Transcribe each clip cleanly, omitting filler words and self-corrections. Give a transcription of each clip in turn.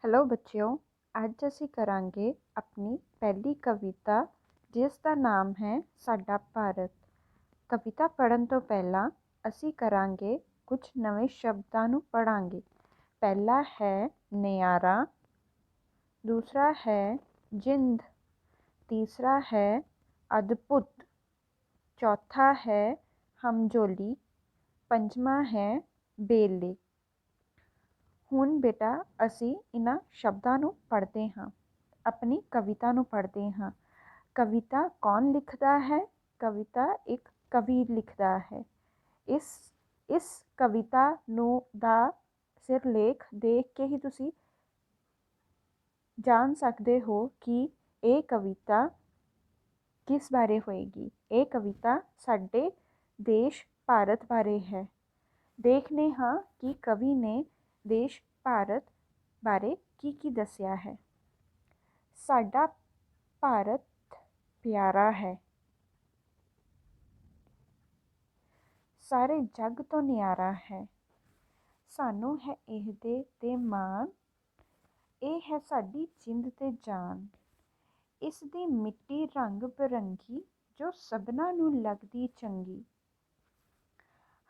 Hello ਬੱਚਿਓ, ਅੱਜ ਅਸੀਂ ਕਰਾਂਗੇ ਆਪਣੀ ਪਹਿਲੀ ਕਵਿਤਾ ਜਿਸ ਦਾ ਨਾਮ ਹੈ ਸਾਡਾ ਭਾਰਤ। ਕਵਿਤਾ ਪੜ੍ਹਨ ਤੋਂ ਪਹਿਲਾਂ ਅਸੀਂ ਕਰਾਂਗੇ ਕੁਝ ਨਵੇਂ ਸ਼ਬਦਾਂ ਨੂੰ ਪੜ੍ਹਾਂਗੇ। ਪਹਿਲਾ ਹੈ ਨਿਆਰਾ, ਦੂਸਰਾ ਹੈ ਜਿੰਦ, ਤੀਸਰਾ ਹੈ ਅਦਭੁਤ, ਚੌਥਾ ਹੈ ਹਮਜੋਲੀ, ਪੰਜਵਾਂ ਹੈ ਬੇਲੇ। ਹੁਣ ਬੇਟਾ ਅਸੀਂ ਇਹਨਾਂ ਸ਼ਬਦਾਂ ਨੂੰ ਪੜ੍ਹਦੇ ਹਾਂ, ਆਪਣੀ ਕਵਿਤਾ ਨੂੰ ਪੜ੍ਹਦੇ ਹਾਂ। ਕਵਿਤਾ ਕੌਣ ਲਿਖਦਾ ਹੈ? ਕਵਿਤਾ ਇੱਕ ਕਵੀ ਲਿਖਦਾ ਹੈ। ਇਸ ਕਵਿਤਾ ਨੂੰ ਦਾ ਸਿਰਲੇਖ ਦੇਖ ਕੇ ਹੀ ਤੁਸੀਂ ਜਾਣ ਸਕਦੇ ਹੋ ਕਿ ਇਹ ਕਵਿਤਾ ਕਿਸ ਬਾਰੇ ਹੋਏਗੀ। ਇਹ ਕਵਿਤਾ ਸਾਡੇ ਦੇਸ਼ ਭਾਰਤ ਬਾਰੇ ਹੈ। ਦੇਖਦੇ ਹਾਂ ਕਿ ਕਵੀ ਨੇ ਦੇਸ਼ ਭਾਰਤ ਬਾਰੇ ਕੀ ਦੱਸਿਆ ਹੈ। ਸਾਡਾ ਭਾਰਤ ਪਿਆਰਾ ਹੈ, ਸਾਰੇ ਜੱਗ ਤੋਂ ਨਿਆਰਾ ਹੈ। ਸਾਨੂੰ ਹੈ ਇਹਦੇ ਤੇ ਮਾਣ, ਇਹ ਹੈ ਸਾਡੀ ਜਿੰਦ ਤੇ ਜਾਨ। ਇਸ ਦੀ ਮਿੱਟੀ ਰੰਗ ਬਿਰੰਗੀ, ਜੋ ਸਭਨਾਂ ਨੂੰ ਲੱਗਦੀ ਚੰਗੀ।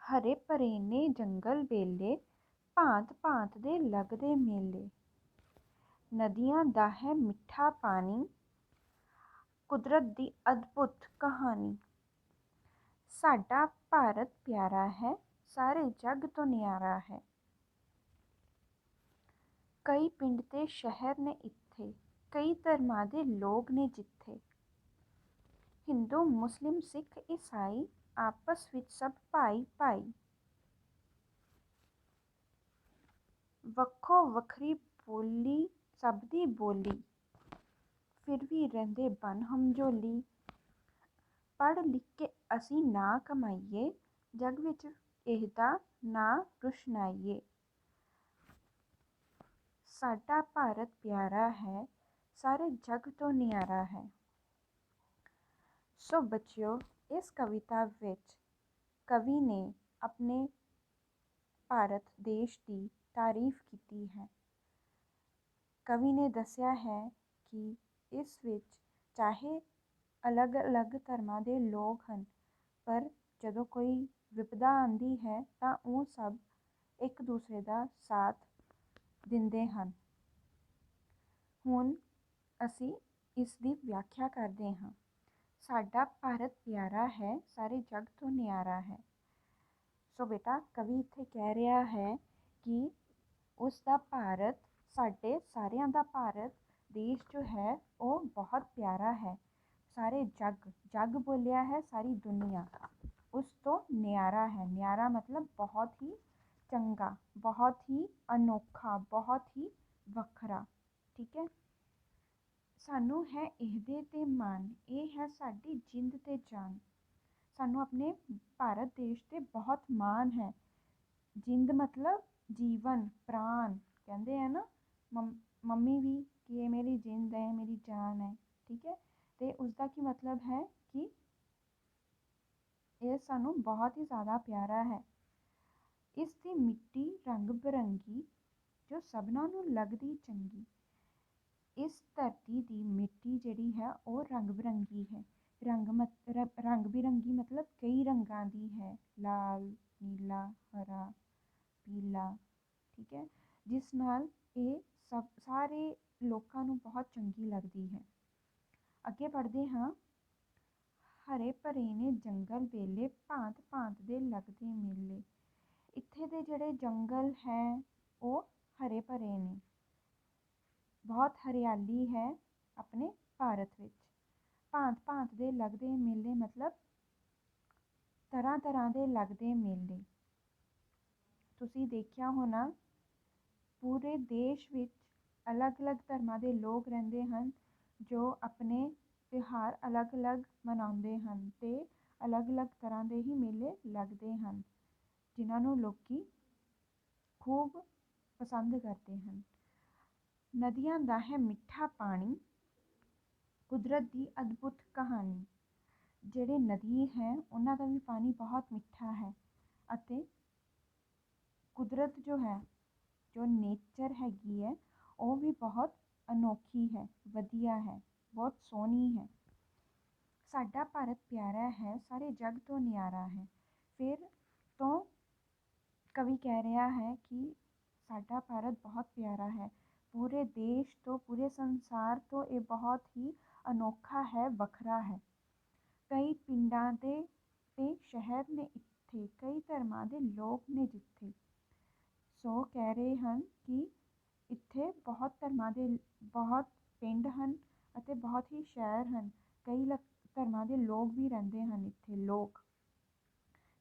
ਹਰੇ ਭਰੇ ਨੇ ਜੰਗਲ ਬੇਲੇ, ਭਾਂਤ ਭਾਂਤ ਦੇ ਲੱਗਦੇ ਮੇਲੇ। ਨਦੀਆਂ ਦਾ ਹੈ ਮਿੱਠਾ ਪਾਣੀ, ਕੁਦਰਤ ਦੀ ਅਦਭੁਤ ਕਹਾਣੀ। ਸਾਡਾ ਭਾਰਤ ਪਿਆਰਾ ਹੈ, ਸਾਰੇ ਜੱਗ ਤੋਂ ਨਿਆਰਾ ਹੈ। ਕਈ ਪਿੰਡ ਤੇ ਸ਼ਹਿਰ ਨੇ ਇੱਥੇ, ਕਈ ਧਰਮਾਂ ਦੇ ਲੋਕ ਨੇ ਜਿੱਥੇ। ਹਿੰਦੂ ਮੁਸਲਿਮ ਸਿੱਖ ਈਸਾਈ, ਆਪਸ ਵਿੱਚ ਸਭ ਭਾਈ ਭਾਈ। ਵੱਖੋ ਵੱਖਰੀ ਬੋਲੀ ਸਭ ਦੀ ਬੋਲੀ, ਫਿਰ ਵੀ ਰਹਿੰਦੇ ਬਨ ਹਮਜੋਲੀ। ਪੜ੍ਹ ਲਿਖ ਕੇ ਅਸੀਂ ਨਾਂ ਕਮਾਈਏ, ਜੱਗ ਵਿੱਚ ਇਹਦਾ ਨਾਂ ਰੁਸ਼ਨਾਈਏ। ਸਾਡਾ ਭਾਰਤ ਪਿਆਰਾ ਹੈ, ਸਾਰੇ ਜੱਗ ਤੋਂ ਨਿਆਰਾ ਹੈ। ਸੋ ਬੱਚਿਓ, ਇਸ ਕਵਿਤਾ ਵਿੱਚ ਕਵੀ ਨੇ ਆਪਣੇ ਭਾਰਤ ਦੇਸ਼ ਦੀ ਤਾਰੀਫ ਕੀਤੀ ਹੈ। ਕਵੀ ਨੇ ਦੱਸਿਆ ਹੈ ਕਿ ਇਸ ਵਿੱਚ ਚਾਹੇ ਅਲੱਗ-ਅਲੱਗ ਧਰਮਾਂ ਦੇ ਲੋਕ ਹਨ, ਪਰ ਜਦੋਂ ਕੋਈ ਵਿਪਦਾ ਆਉਂਦੀ ਹੈ ਤਾਂ ਉਹ ਸਭ ਇੱਕ ਦੂਸਰੇ ਦਾ ਸਾਥ ਦਿੰਦੇ ਹਨ। ਹੁਣ ਅਸੀਂ ਇਸ ਦੀ ਵਿਆਖਿਆ ਕਰਦੇ ਹਾਂ। ਸਾਡਾ ਭਾਰਤ ਪਿਆਰਾ ਹੈ, ਸਾਰੇ ਜੱਗ ਤੋਂ ਨਿਆਰਾ ਹੈ। ਸੋ ਬੇਟਾ, ਕਵੀ ਇੱਥੇ ਕਹਿ ਰਿਹਾ ਹੈ ਕਿ ਉਸ ਦਾ ਭਾਰਤ, ਸਾਡੇ ਸਾਰਿਆਂ ਦਾ ਭਾਰਤ ਦੇਸ਼ ਜੋ ਹੈ ਉਹ ਬਹੁਤ ਪਿਆਰਾ ਹੈ। ਸਾਰੇ ਜੱਗ ਬੋਲਿਆ ਹੈ, ਸਾਰੀ ਦੁਨੀਆ ਉਸ ਤੋਂ ਨਿਆਰਾ ਹੈ। ਨਿਆਰਾ ਮਤਲਬ ਬਹੁਤ ਹੀ ਚੰਗਾ, ਬਹੁਤ ਹੀ ਅਨੋਖਾ, ਬਹੁਤ ਹੀ ਵੱਖਰਾ। ਠੀਕ ਹੈ। ਸਾਨੂੰ ਹੈ ਇਹਦੇ ਤੇ ਮਾਣ, ਇਹ ਹੈ ਸਾਡੀ ਜਿੰਦ ਤੇ ਜਾਨ। ਸਾਨੂੰ ਆਪਣੇ ਭਾਰਤ ਦੇਸ਼ ਤੇ ਬਹੁਤ ਮਾਣ ਹੈ। ਜਿੰਦ ਮਤਲਬ ਜੀਵਨ, ਪ੍ਰਾਣ ਕਹਿੰਦੇ ਹੈ ਨਾ। ਮੰਮੀ ਵੀ ਕਿ ਇਹ ਮੇਰੀ ਜਿੰਦ ਹੈ, ਮੇਰੀ ਜਾਨ ਹੈ। ਠੀਕ ਹੈ। ਤੇ ਉਸਦਾ ਕੀ ਮਤਲਬ ਹੈ ਕਿ ਇਹ ਸਾਨੂੰ ਬਹੁਤ ਹੀ ਜ਼ਿਆਦਾ ਪਿਆਰਾ ਹੈ। ਇਸ ਦੀ ਮਿੱਟੀ ਰੰਗ ਬਿਰੰਗੀ, ਜੋ ਸਭਨਾਂ ਨੂੰ ਲੱਗਦੀ ਚੰਗੀ। ਇਸ ਧਰਤੀ ਦੀ ਮਿੱਟੀ ਜਿਹੜੀ ਹੈ ਉਹ ਰੰਗ ਬਿਰੰਗੀ ਹੈ। ਰੰਗ ਬਿਰੰਗੀ ਮਤਲਬ ਕਈ ਰੰਗਾਂ ਦੀ ਹੈ, ਲਾਲ, ਨੀਲਾ, ਹਰਾ, ਪੀਲਾ। ਠੀਕ ਹੈ। ਜਿਸ ਨਾਲ ਇਹ ਸਾਰੇ ਲੋਕਾਂ ਨੂੰ ਬਹੁਤ ਚੰਗੀ ਲੱਗਦੀ ਹੈ। ਅੱਗੇ ਪੜ੍ਹਦੇ ਹਾਂ। ਹਰੇ ਭਰੇ ਨੇ ਜੰਗਲ ਬੇਲੇ, ਭਾਂਤ ਭਾਂਤ ਦੇ ਲੱਗਦੇ ਮੇਲੇ। ਇੱਥੇ ਦੇ ਜਿਹੜੇ ਜੰਗਲ ਹੈ ਉਹ ਹਰੇ ਭਰੇ ਨੇ, ਬਹੁਤ ਹਰਿਆਲੀ ਹੈ ਆਪਣੇ ਭਾਰਤ ਵਿੱਚ। ਭਾਂਤ ਭਾਂਤ ਦੇ ਲੱਗਦੇ ਮੇਲੇ ਮਤਲਬ ਤਰ੍ਹਾਂ ਤਰ੍ਹਾਂ ਦੇ ਲੱਗਦੇ ਮੇਲੇ। ਤੁਸੀਂ ਦੇਖਿਆ ਹੋਣਾ, ਪੂਰੇ ਦੇਸ਼ ਵਿੱਚ ਅਲੱਗ-ਅਲੱਗ ਧਰਮਾਂ ਦੇ ਲੋਕ ਰਹਿੰਦੇ ਹਨ, ਜੋ ਆਪਣੇ ਤਿਉਹਾਰ ਅਲੱਗ-ਅਲੱਗ ਮਨਾਉਂਦੇ ਹਨ ਤੇ ਅਲੱਗ-ਅਲੱਗ ਤਰ੍ਹਾਂ ਦੇ ਹੀ ਮੇਲੇ ਲੱਗਦੇ ਹਨ, ਜਿਨ੍ਹਾਂ ਨੂੰ ਲੋਕੀ ਖੂਬ ਪਸੰਦ ਕਰਦੇ ਹਨ। ਨਦੀਆਂ ਦਾ ਹੈ ਮਿੱਠਾ ਪਾਣੀ, ਕੁਦਰਤ ਦੀ ਅਦਭੁਤ ਕਹਾਣੀ। ਜਿਹੜੇ ਨਦੀ ਹੈ ਉਹਨਾਂ ਦਾ ਵੀ ਪਾਣੀ ਬਹੁਤ ਮਿੱਠਾ ਹੈ ਅਤੇ ਕੁਦਰਤ ਜੋ ਹੈ, ਜੋ ਨੇਚਰ ਹੈਗੀ ਹੈ, ਉਹ ਵੀ ਬਹੁਤ ਅਨੋਖੀ ਹੈ, ਵਧੀਆ ਹੈ, ਬਹੁਤ ਸੋਹਣੀ ਹੈ। ਸਾਡਾ ਭਾਰਤ ਪਿਆਰਾ ਹੈ, ਸਾਰੇ ਜੱਗ ਤੋਂ ਨਿਆਰਾ ਹੈ। ਫਿਰ ਤੋਂ ਕਵੀ ਕਹਿ ਰਿਹਾ ਹੈ ਕਿ ਸਾਡਾ ਭਾਰਤ ਬਹੁਤ ਪਿਆਰਾ ਹੈ, ਪੂਰੇ ਦੇਸ਼ ਤੋਂ, ਪੂਰੇ ਸੰਸਾਰ ਤੋਂ ਇਹ ਬਹੁਤ ਹੀ ਅਨੋਖਾ ਹੈ, ਵੱਖਰਾ ਹੈ। ਕਈ ਪਿੰਡਾਂ ਦੇ ਤੇ ਸ਼ਹਿਰ ਨੇ ਇੱਥੇ, ਕਈ ਧਰਮਾਂ ਦੇ ਲੋਕ ਨੇ ਜਿੱਥੇ। ਸੋ ਕਹਿ ਰਹੇ ਹਨ ਕਿ ਇੱਥੇ ਬਹੁਤ ਧਰਮਾਂ ਦੇ ਬਹੁਤ ਪਿੰਡ ਹਨ ਅਤੇ ਬਹੁਤ ਹੀ ਸ਼ਹਿਰ ਹਨ। ਕਈ ਧਰਮਾਂ ਦੇ ਲੋਕ ਵੀ ਰਹਿੰਦੇ ਹਨ ਇੱਥੇ, ਲੋਕ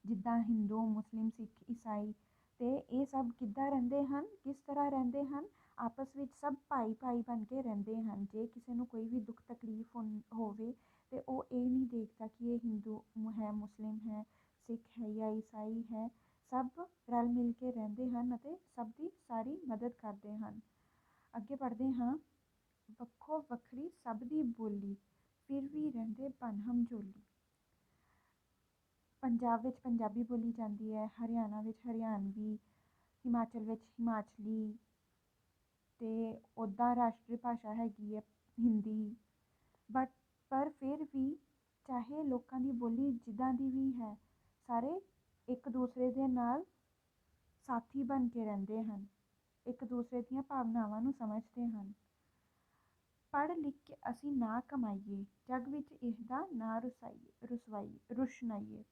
ਜਿੱਦਾਂ ਹਿੰਦੂ, ਮੁਸਲਿਮ, ਸਿੱਖ, ਈਸਾਈ। ਅਤੇ ਇਹ ਸਭ ਕਿੱਦਾਂ ਰਹਿੰਦੇ ਹਨ, ਕਿਸ ਤਰ੍ਹਾਂ ਰਹਿੰਦੇ ਹਨ? ਆਪਸ ਵਿੱਚ ਸਭ ਭਾਈ ਭਾਈ ਬਣ ਕੇ ਰਹਿੰਦੇ ਹਨ। ਜੇ ਕਿਸੇ ਨੂੰ ਕੋਈ ਵੀ ਦੁੱਖ ਤਕਲੀਫ ਹੋਵੇ ਅਤੇ ਉਹ ਇਹ ਨਹੀਂ ਦੇਖਦਾ ਕਿ ਇਹ ਹਿੰਦੂ ਹੈ, ਮੁਸਲਿਮ ਹੈ, ਸਿੱਖ ਹੈ ਜਾਂ ਈਸਾਈ ਹੈ। ਸਭ ਰਲ ਮਿਲ ਕੇ ਰਹਿੰਦੇ ਹਨ ਅਤੇ ਸਭ ਦੀ ਸਾਰੀ ਮਦਦ ਕਰਦੇ ਹਨ। ਅੱਗੇ ਪੜ੍ਹਦੇ ਹਾਂ। ਵੱਖੋ ਵੱਖਰੀ ਸਭ ਦੀ ਬੋਲੀ, ਫਿਰ ਵੀ ਰਹਿੰਦੇ ਬਨਹਮਝੋਲੀ। ਪੰਜਾਬ ਵਿੱਚ ਪੰਜਾਬੀ ਬੋਲੀ ਜਾਂਦੀ ਹੈ, ਹਰਿਆਣਾ ਵਿੱਚ ਹਰਿਆਣਵੀ, ਹਿਮਾਚਲ ਵਿੱਚ ਹਿਮਾਚਲੀ, ਅਤੇ ਉੱਦਾਂ ਰਾਸ਼ਟਰੀ ਭਾਸ਼ਾ ਹੈਗੀ ਹੈ ਹਿੰਦੀ। ਪਰ ਫਿਰ ਵੀ ਚਾਹੇ ਲੋਕਾਂ ਦੀ ਬੋਲੀ ਜਿੱਦਾਂ ਦੀ ਵੀ ਹੈ, ਸਾਰੇ ਇੱਕ ਦੂਸਰੇ ਦੇ ਨਾਲ ਸਾਥੀ ਬਣ ਕੇ ਰਹਿੰਦੇ ਹਨ, ਇੱਕ ਦੂਸਰੇ ਦੀਆਂ ਭਾਵਨਾਵਾਂ ਨੂੰ ਸਮਝਦੇ ਹਨ। ਪੜ੍ਹ ਲਿਖ ਕੇ ਅਸੀਂ ਨਾ ਕਮਾਈਏ, ਜੱਗ ਵਿੱਚ ਇਸਦਾ ਨਾ ਰੁਸ਼ਨਾਈਏ।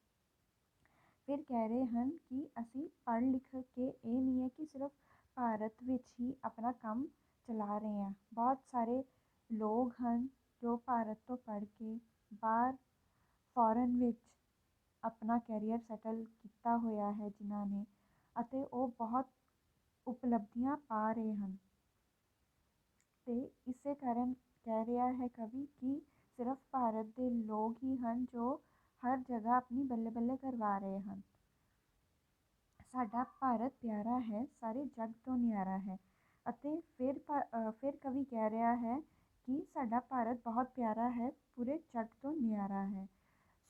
ਫਿਰ ਕਹਿ ਰਹੇ ਹਨ ਕਿ ਅਸੀਂ ਪੜ੍ਹ ਲਿਖ ਕੇ ਇਹ ਨਹੀਂ ਹੈ ਕਿ ਸਿਰਫ ਭਾਰਤ ਵਿੱਚ ਹੀ ਆਪਣਾ ਕੰਮ ਚਲਾ ਰਹੇ ਹਾਂ। ਬਹੁਤ ਸਾਰੇ ਲੋਕ ਹਨ ਜੋ ਭਾਰਤ ਤੋਂ ਪੜ੍ਹ ਕੇ ਬਾਹਰ ਫੋਰਨ ਵਿੱਚ ਆਪਣਾ ਕੈਰੀਅਰ ਸੈਟਲ ਕੀਤਾ ਹੋਇਆ ਹੈ ਜਿਨ੍ਹਾਂ ਨੇ, ਅਤੇ ਉਹ ਬਹੁਤ ਉਪਲਬਧੀਆਂ ਪਾ ਰਹੇ ਹਨ। ਅਤੇ ਇਸੇ ਕਾਰਨ ਕਹਿ ਰਿਹਾ ਹੈ ਕਵੀ ਕਿ ਸਿਰਫ ਭਾਰਤ ਦੇ ਲੋਕ ਹੀ ਹਨ ਜੋ ਹਰ ਜਗ੍ਹਾ ਆਪਣੀ ਬੱਲੇ ਬੱਲੇ ਕਰਵਾ ਰਹੇ ਹਨ। ਸਾਡਾ ਭਾਰਤ ਪਿਆਰਾ ਹੈ, ਸਾਰੇ ਜੱਗ ਤੋਂ ਨਿਆਰਾ ਹੈ। ਅਤੇ ਫਿਰ ਕਵੀ ਕਹਿ ਰਿਹਾ ਹੈ ਕਿ ਸਾਡਾ ਭਾਰਤ ਬਹੁਤ ਪਿਆਰਾ ਹੈ, ਪੂਰੇ ਜੱਗ ਤੋਂ ਨਿਆਰਾ ਹੈ।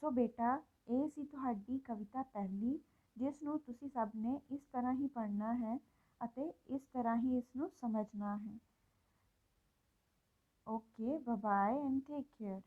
ਸੋ ਬੇਟਾ, ਇਹ ਸੀ ਤੁਹਾਡੀ ਕਵਿਤਾ ਪਹਿਲੀ, ਜਿਸ ਨੂੰ ਤੁਸੀਂ ਸਭ ਨੇ ਇਸ ਤਰ੍ਹਾਂ ਹੀ ਪੜ੍ਹਨਾ ਹੈ ਅਤੇ ਇਸ ਤਰ੍ਹਾਂ ਹੀ ਇਸ ਨੂੰ ਸਮਝਣਾ ਹੈ। Okay, bye bye and take care.